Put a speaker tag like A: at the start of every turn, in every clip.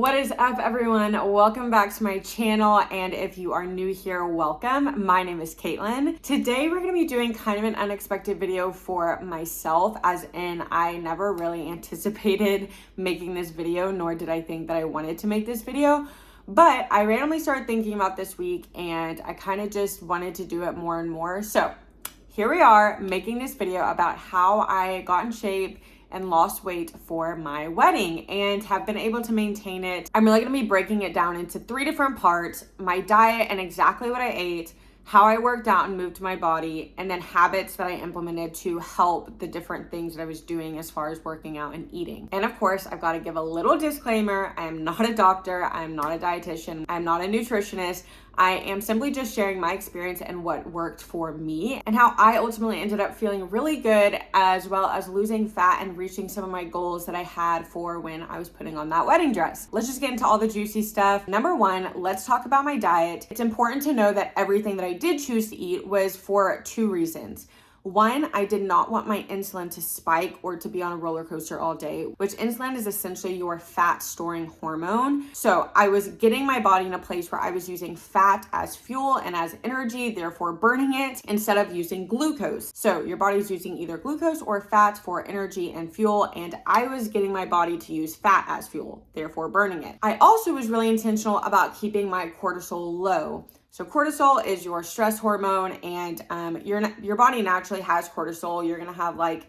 A: What is up, everyone? Welcome back to my channel, and if you are new here, welcome. My name is Caitlin. Today we're going to be doing kind of an unexpected video for myself, as in I never really anticipated making this video, nor did I think that I wanted to make this video. But I randomly started thinking about this week, and I kind of just wanted to do it more and more. So here we are making this video about how I got in shape and lost weight for my wedding and have been able to maintain it. I'm really gonna be breaking it down into 3 different parts: my diet and exactly what I ate, how I worked out and moved my body, and then habits that I implemented to help the different things that I was doing as far as working out and eating. And of course, I've got to give a little disclaimer. I am not a doctor. I'm not a dietitian. I'm not a nutritionist. I am simply just sharing my experience and what worked for me and how I ultimately ended up feeling really good, as well as losing fat and reaching some of my goals that I had for when I was putting on that wedding dress. Let's just get into all the juicy stuff. Number one, let's talk about my diet. It's important to know that everything that I did choose to eat was for 2 reasons. One, I did not want my insulin to spike or to be on a roller coaster all day, which insulin is essentially your fat storing hormone. So I was getting my body in a place where I was using fat as fuel and as energy, therefore burning it, instead of using glucose. So your body's using either glucose or fat for energy and fuel, and I was getting my body to use fat as fuel, therefore burning it. I also was really intentional about keeping my cortisol low. So cortisol is your stress hormone, and your body naturally has cortisol. You're gonna have like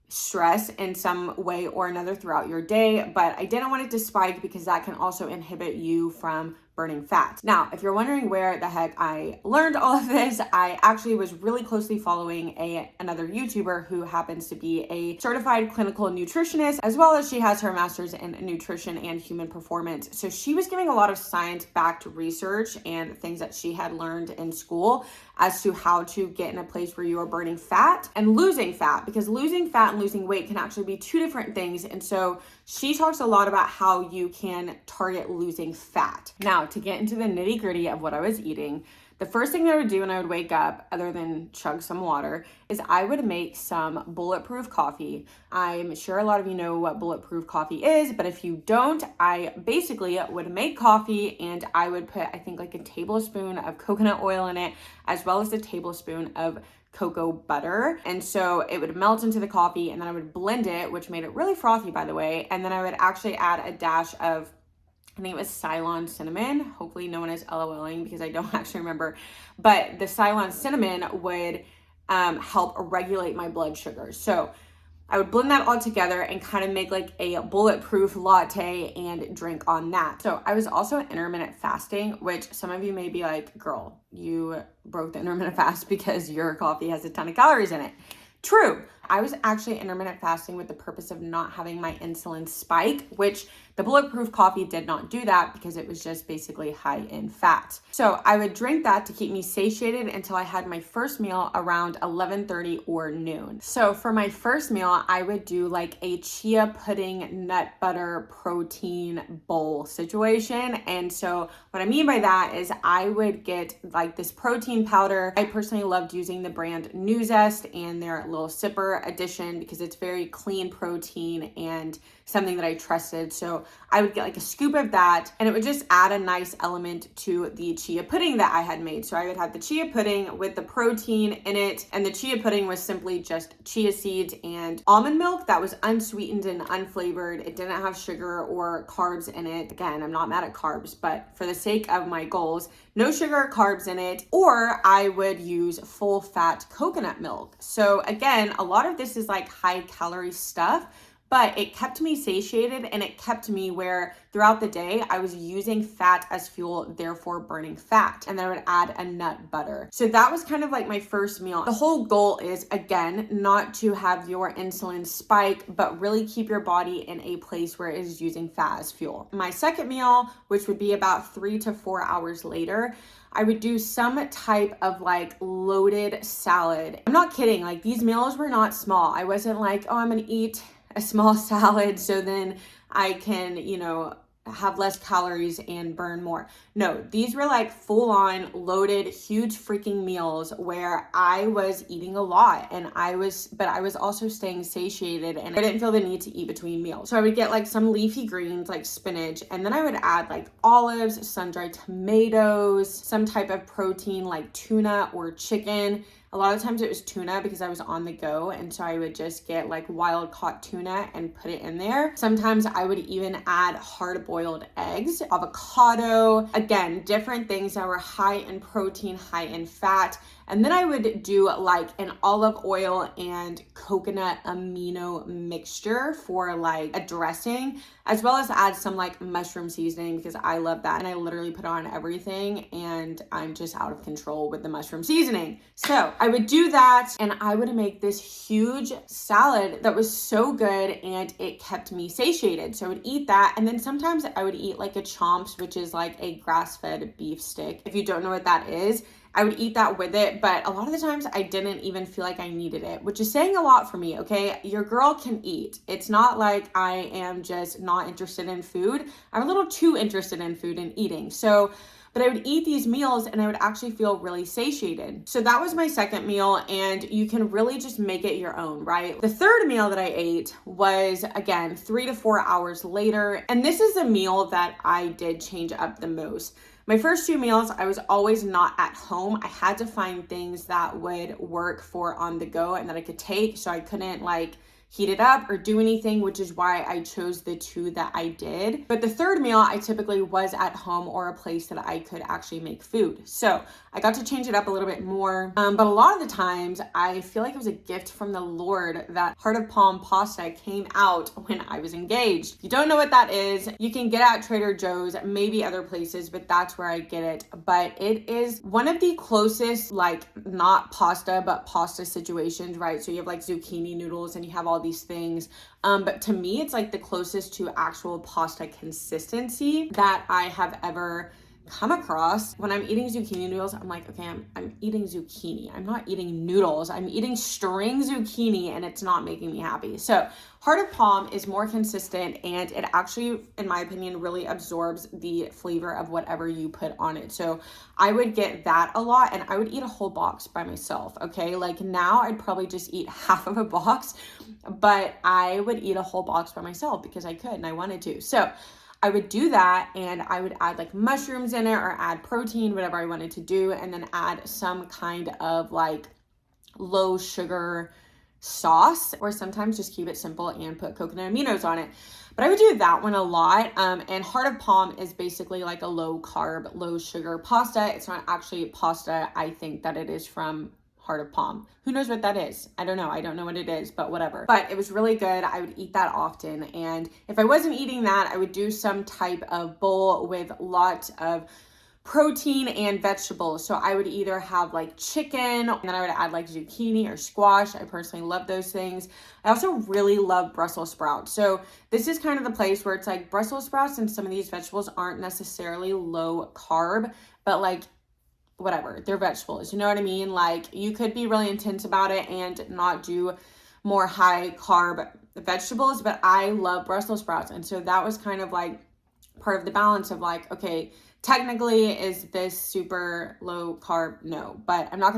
A: stress in some way or another throughout your day, but I didn't want it to spike because that can also inhibit you from burning fat. Now, if you're wondering where the heck I learned all of this, I actually was really closely following another YouTuber who happens to be a certified clinical nutritionist, as well as she has her master's in nutrition and human performance. So she was giving a lot of science-backed research and things that she had learned in school as to how to get in a place where you are burning fat and losing fat, because losing fat and losing weight can actually be 2 different things. And so she talks a lot about how you can target losing fat. Now, to get into the nitty gritty of what I was eating, the first thing that I would do when I would wake up, other than chug some water, is I would make some bulletproof coffee. I'm sure a lot of you know what bulletproof coffee is, but if you don't, I basically would make coffee and I would put, I think, like a tablespoon of coconut oil in it, as well as a tablespoon of cocoa butter. And so it would melt into the coffee, and then I would blend it, which made it really frothy, by the way. And then I would actually add a dash of, I think it was Ceylon cinnamon. Hopefully no one is LOLing because I don't actually remember. But the Ceylon cinnamon would help regulate my blood sugar. So I would blend that all together and kind of make like a bulletproof latte and drink on that. So I was also intermittent fasting, which some of you may be like, girl, you broke the intermittent fast because your coffee has a ton of calories in it. True. I was actually intermittent fasting with the purpose of not having my insulin spike, which the bulletproof coffee did not do that because it was just basically high in fat. So I would drink that to keep me satiated until I had my first meal around 11:30 or noon. So for my first meal, I would do like a chia pudding nut butter protein bowl situation. And so what I mean by that is I would get like this protein powder. I personally loved using the brand New Zest and their little sipper edition because it's very clean protein and something that I trusted. So I would get like a scoop of that, and it would just add a nice element to the chia pudding that I had made. So I would have the chia pudding with the protein in it, and the chia pudding was simply just chia seeds and almond milk that was unsweetened and unflavored. It didn't have sugar or carbs in it. Again, I'm not mad at carbs, but for the sake of my goals, no sugar or carbs in it. Or I would use full fat coconut milk. So again, a lot of this is like high calorie stuff, but it kept me satiated, and it kept me where throughout the day I was using fat as fuel, therefore burning fat. And then I would add a nut butter. So that was kind of like my first meal. The whole goal is, again, not to have your insulin spike, but really keep your body in a place where it is using fat as fuel. My second meal, which would be about 3 to 4 hours later, I would do some type of like loaded salad. I'm not kidding. Like, these meals were not small. I wasn't like, oh, I'm gonna eat a small salad so then I can, have less calories and burn more. No, these were like full on loaded, huge freaking meals where I was eating a lot but I was also staying satiated and I didn't feel the need to eat between meals. So I would get like some leafy greens like spinach, and then I would add like olives, sun-dried tomatoes, some type of protein like tuna or chicken. A lot of times it was tuna because I was on the go, and so I would just get like wild caught tuna and put it in there. Sometimes I would even add hard-boiled eggs, avocado, again, different things that were high in protein, high in fat. And then I would do like an olive oil and coconut amino mixture for like a dressing, as well as add some like mushroom seasoning because I love that. And I literally put on everything and I'm just out of control with the mushroom seasoning. So I would do that and I would make this huge salad that was so good and it kept me satiated. So I would eat that. And then sometimes I would eat like a chomps, which is like a grass-fed beef stick. If you don't know what that is, I would eat that with it, but a lot of the times I didn't even feel like I needed it, which is saying a lot for me, okay? Your girl can eat. It's not like I am just not interested in food. I'm a little too interested in food and eating. But I would eat these meals and I would actually feel really satiated. So that was my second meal, and you can really just make it your own, right? The third meal that I ate was, again, 3 to 4 hours later. And this is a meal that I did change up the most. My first 2 meals, I was always not at home. I had to find things that would work for on the go and that I could take, so I couldn't like heat it up or do anything, which is why I chose the 2 that I did. But the third meal, I typically was at home or a place that I could actually make food. So I got to change it up a little bit more. But a lot of the times I feel like it was a gift from the Lord that heart of palm pasta came out when I was engaged. If you don't know what that is, you can get at Trader Joe's, maybe other places, but that's where I get it. But it is one of the closest, like not pasta, but pasta situations, right? So you have like zucchini noodles and you have all these things. But to me, it's like the closest to actual pasta consistency that I have ever come across. When I'm eating zucchini noodles, I'm like, okay, I'm eating zucchini. I'm not eating noodles. I'm eating string zucchini and it's not making me happy. So heart of palm is more consistent and it actually, in my opinion, really absorbs the flavor of whatever you put on it. So I would get that a lot and I would eat a whole box by myself, okay? Like now I'd probably just eat half of a box, but I would eat a whole box by myself because I could and I wanted to. So I would do that and I would add like mushrooms in it or add protein, whatever I wanted to do, and then add some kind of like low sugar sauce, or sometimes just keep it simple and put coconut aminos on it. But I would do that one a lot. And heart of palm is basically like a low carb, low sugar pasta. It's not actually pasta. I think that it is from heart of palm. Who knows what that is? I don't know. I don't know what it is, but whatever. But it was really good. I would eat that often. And if I wasn't eating that, I would do some type of bowl with lots of protein and vegetables. So I would either have like chicken, and then I would add like zucchini or squash. I personally love those things. I also really love Brussels sprouts. So this is kind of the place where it's like Brussels sprouts and some of these vegetables aren't necessarily low carb, but like whatever, they're vegetables, you know what I mean? Like you could be really intense about it and not do more high carb vegetables, but I love Brussels sprouts. And so that was kind of like part of the balance of like, okay, technically is this super low carb? No, but I'm not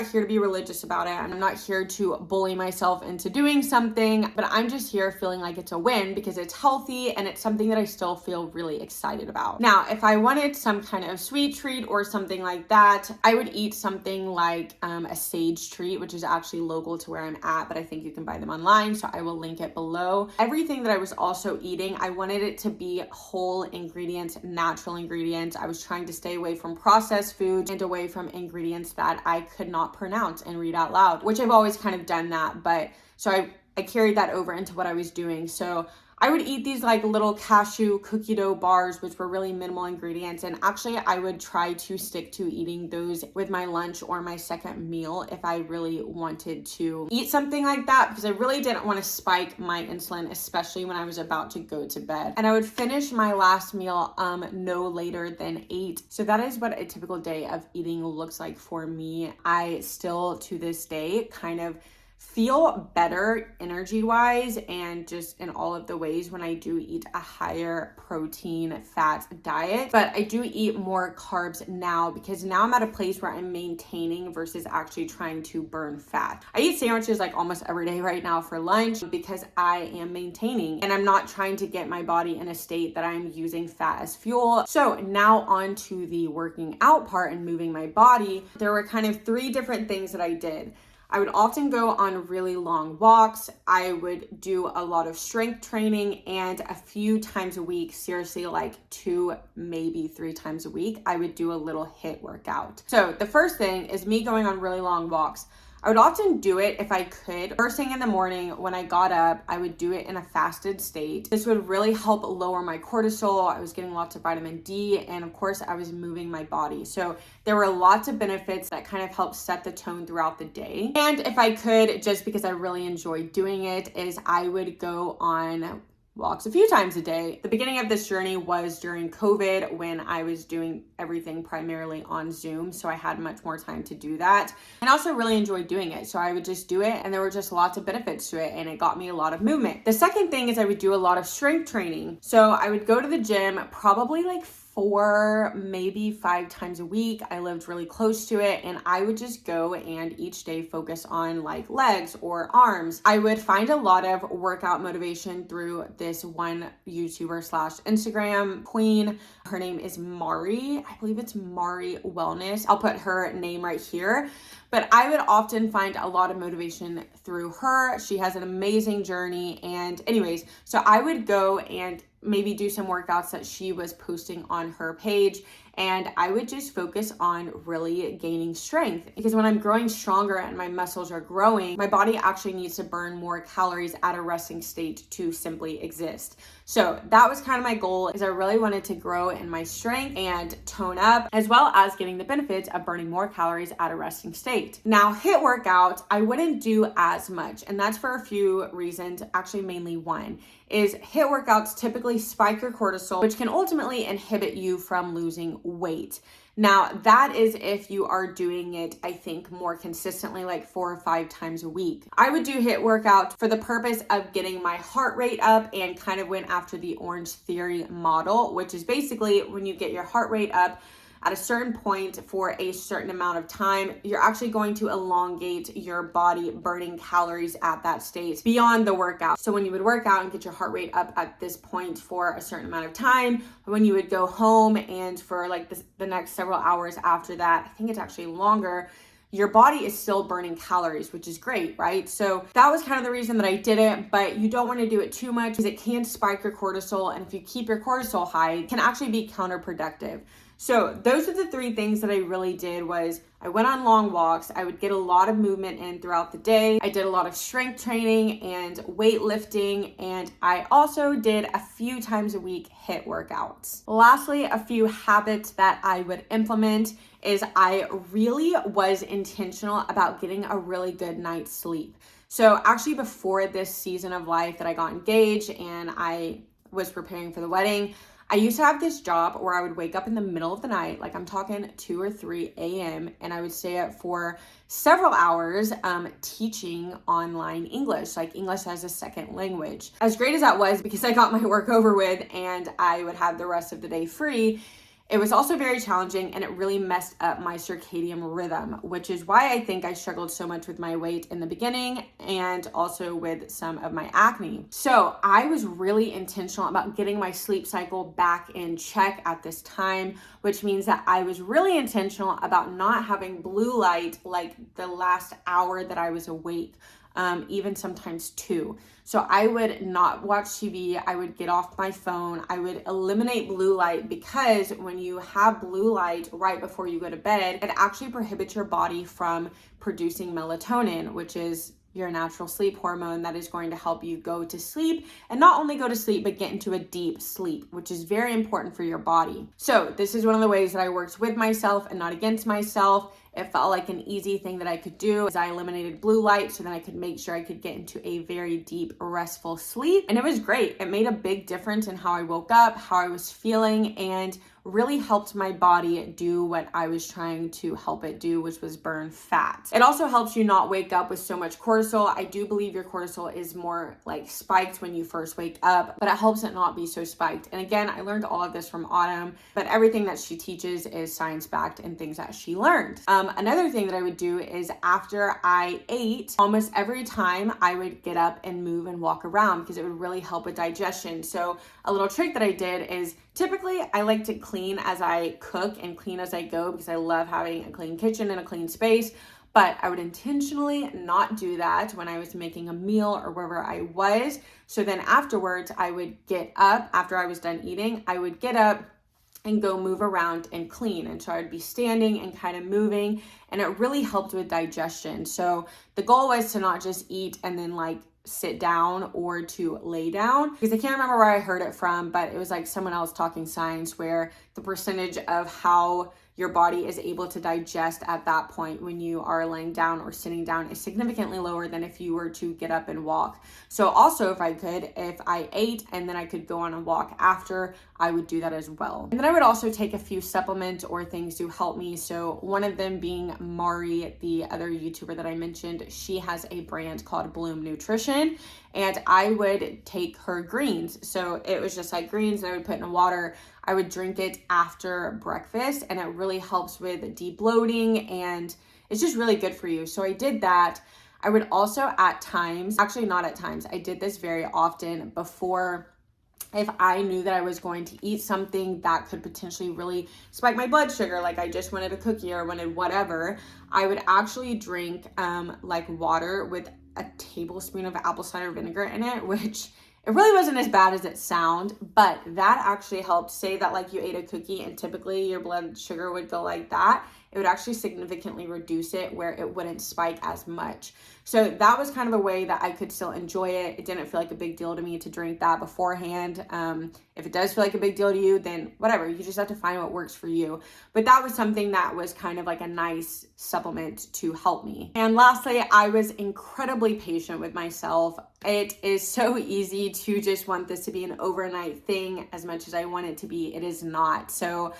A: here to be religious about it. And I'm not here to bully myself into doing something, but I'm just here feeling like it's a win because it's healthy and it's something that I still feel really excited about. Now, if I wanted some kind of sweet treat or something like that, I would eat something like a sage treat, which is actually local to where I'm at, but I think you can buy them online. So I will link it below. Everything that I was also eating, I wanted it to be whole ingredients, natural ingredients. I was trying to stay away from processed foods and away from ingredients that I could not pronounce and read out loud, which I've always kind of done that. But so I carried that over into what I was doing. So I would eat these like little cashew cookie dough bars, which were really minimal ingredients. And actually I would try to stick to eating those with my lunch or my second meal if I really wanted to eat something like that, because I really didn't want to spike my insulin, especially when I was about to go to bed. And I would finish my last meal no later than 8. So that is what a typical day of eating looks like for me. I still to this day kind of feel better energy wise and just in all of the ways when I do eat a higher protein fat diet. But I do eat more carbs now because now I'm at a place where I'm maintaining versus actually trying to burn fat. I eat sandwiches like almost every day right now for lunch because I am maintaining and I'm not trying to get my body in a state that I'm using fat as fuel. So now on to the working out part and moving my body. There were kind of 3 different things that I did. I would often go on really long walks. I would do a lot of strength training, and a few times a week, seriously like 2, maybe 3 times a week, I would do a little HIIT workout. So the first thing is me going on really long walks. I would often do it if I could. First thing in the morning when I got up, I would do it in a fasted state. This would really help lower my cortisol. I was getting lots of vitamin D, and of course I was moving my body. So there were lots of benefits that kind of helped set the tone throughout the day. And if I could, just because I really enjoyed doing it, is I would go on walks a few times a day. The beginning of this journey was during COVID when I was doing everything primarily on Zoom, so I had much more time to do that. And I also really enjoyed doing it. So I would just do it, and there were just lots of benefits to it, and it got me a lot of movement. The second thing is I would do a lot of strength training. So I would go to the gym probably like 4, maybe 5 times a week. I lived really close to it, and I would just go and each day focus on like legs or arms. I would find a lot of workout motivation through this one YouTuber / Instagram queen. Her name is Mari. I believe it's Mari Wellness. I'll put her name right here. But I would often find a lot of motivation through her. She has an amazing journey. And anyways, so I would go and maybe do some workouts that she was posting on her page. And I would just focus on really gaining strength, because when I'm growing stronger and my muscles are growing, my body actually needs to burn more calories at a resting state to simply exist. So that was kind of my goal, is I really wanted to grow in my strength and tone up, as well as getting the benefits of burning more calories at a resting state. Now, HIIT workouts, I wouldn't do as much, and that's for a few reasons, actually mainly one, is HIIT workouts typically spike your cortisol, which can ultimately inhibit you from losing weight. Now, that is if you are doing it, I think, more consistently, like 4 or 5 times a week. I would do HIIT workouts for the purpose of getting my heart rate up, and kind of went after the Orange Theory model, which is basically when you get your heart rate up at a certain point for a certain amount of time, you're actually going to elongate your body burning calories at that state beyond the workout. So when you would work out and get your heart rate up at this point for a certain amount of time, when you would go home and for like the next several hours after that, I think it's actually longer, your body is still burning calories, which is great, right? So that was kind of the reason that I did it, but you don't want to do it too much because it can spike your cortisol. And if you keep your cortisol high, it can actually be counterproductive. So those are the 3 things that I really did. Was I went on long walks. I would get a lot of movement in throughout the day. I did a lot of strength training and weightlifting, and I also did a few times a week HIIT workouts. Lastly, a few habits that I would implement is I really was intentional about getting a really good night's sleep. So actually, before this season of life that I got engaged and I was preparing for the wedding, I used to have this job where I would wake up in the middle of the night, like I'm talking 2 or 3 a.m., and I would stay up for several hours teaching online English, like English as a second language. As great as that was, because I got my work over with and I would have the rest of the day free, it was also very challenging, and it really messed up my circadian rhythm, which is why I think I struggled so much with my weight in the beginning and also with some of my acne. So I was really intentional about getting my sleep cycle back in check at this time, which means that I was really intentional about not having blue light like the last hour that I was awake. Even sometimes 2. So I would not watch TV. I would get off my phone. I would eliminate blue light, because when you have blue light right before you go to bed, it actually prohibits your body from producing melatonin, which is your natural sleep hormone that is going to help you go to sleep, and not only go to sleep, but get into a deep sleep, which is very important for your body. So this is one of the ways that I worked with myself and not against myself, It felt like an easy thing that I could do as I eliminated blue light so then I could make sure I could get into a very deep, restful sleep. And it was great. It made a big difference in how I woke up, how I was feeling, and really helped my body do what I was trying to help it do, which was burn fat. It also helps you not wake up with so much cortisol. I do believe your cortisol is more like spiked when you first wake up, but it helps it not be so spiked. And again, I learned all of this from Autumn, but everything that she teaches is science-backed and things that she learned. Another thing that I would do is after I ate, almost every time I would get up and move and walk around because it would really help with digestion. So a little trick that I did is typically I like to clean as I cook and clean as I go because I love having a clean kitchen and a clean space. But I would intentionally not do that when I was making a meal or wherever I was. So then afterwards, I would get up after I was done eating. I would get up and go move around and clean. And so I'd be standing and kind of moving, and it really helped with digestion. So the goal was to not just eat and then like sit down or to lay down, because I can't remember where I heard it from, but it was like someone else talking science where the percentage of how your body is able to digest at that point when you are laying down or sitting down is significantly lower than if you were to get up and walk. So also if I ate and then I could go on a walk after, I would do that as well. And then I would also take a few supplements or things to help me. So one of them being Mari, the other YouTuber that I mentioned, she has a brand called Bloom Nutrition, and I would take her greens. So it was just like greens and I would put in water. I would drink it after breakfast, and it really helps with de-bloating, and it's just really good for you. So I did that. I would also at times, actually not at times, I did this very often before, if I knew that I was going to eat something that could potentially really spike my blood sugar, like I just wanted a cookie or wanted whatever, I would actually drink like water with a tablespoon of apple cider vinegar in it, which it really wasn't as bad as it sounds, but that actually helped. Say that like you ate a cookie and typically your blood sugar would go like that. It would actually significantly reduce it where it wouldn't spike as much. So that was kind of a way that I could still enjoy it. It didn't feel like a big deal to me to drink that beforehand. If it does feel like a big deal to you, then whatever, you just have to find what works for you. But that was something that was kind of like a nice supplement to help me. And lastly, I was incredibly patient with myself. It is so easy to just want this to be an overnight thing as much as I want it to be. It is not. So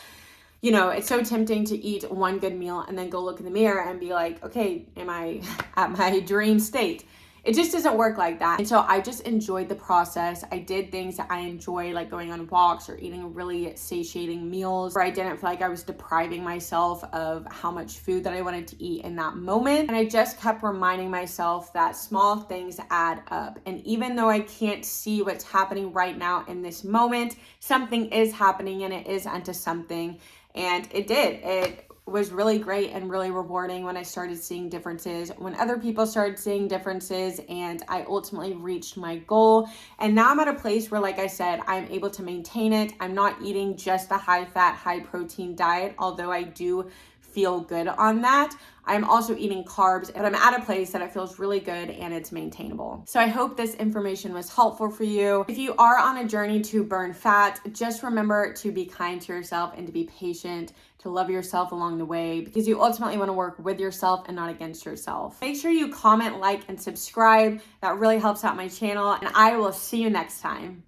A: it's so tempting to eat one good meal and then go look in the mirror and be like, okay, am I at my dream state? It just doesn't work like that. And so I just enjoyed the process. I did things that I enjoy, like going on walks or eating really satiating meals where I didn't feel like I was depriving myself of how much food that I wanted to eat in that moment. And I just kept reminding myself that small things add up. And even though I can't see what's happening right now in this moment, something is happening, and it is unto something. And it did. It was really great and really rewarding when I started seeing differences, when other people started seeing differences, and I ultimately reached my goal. And now I'm at a place where, like I said, I'm able to maintain it. I'm not eating just the high fat, high protein diet, although I do feel good on that. I'm also eating carbs, and I'm at a place that it feels really good and it's maintainable. So I hope this information was helpful for you. If you are on a journey to burn fat, just remember to be kind to yourself and to be patient, to love yourself along the way, because you ultimately want to work with yourself and not against yourself. Make sure you comment, like, and subscribe. That really helps out my channel, and I will see you next time.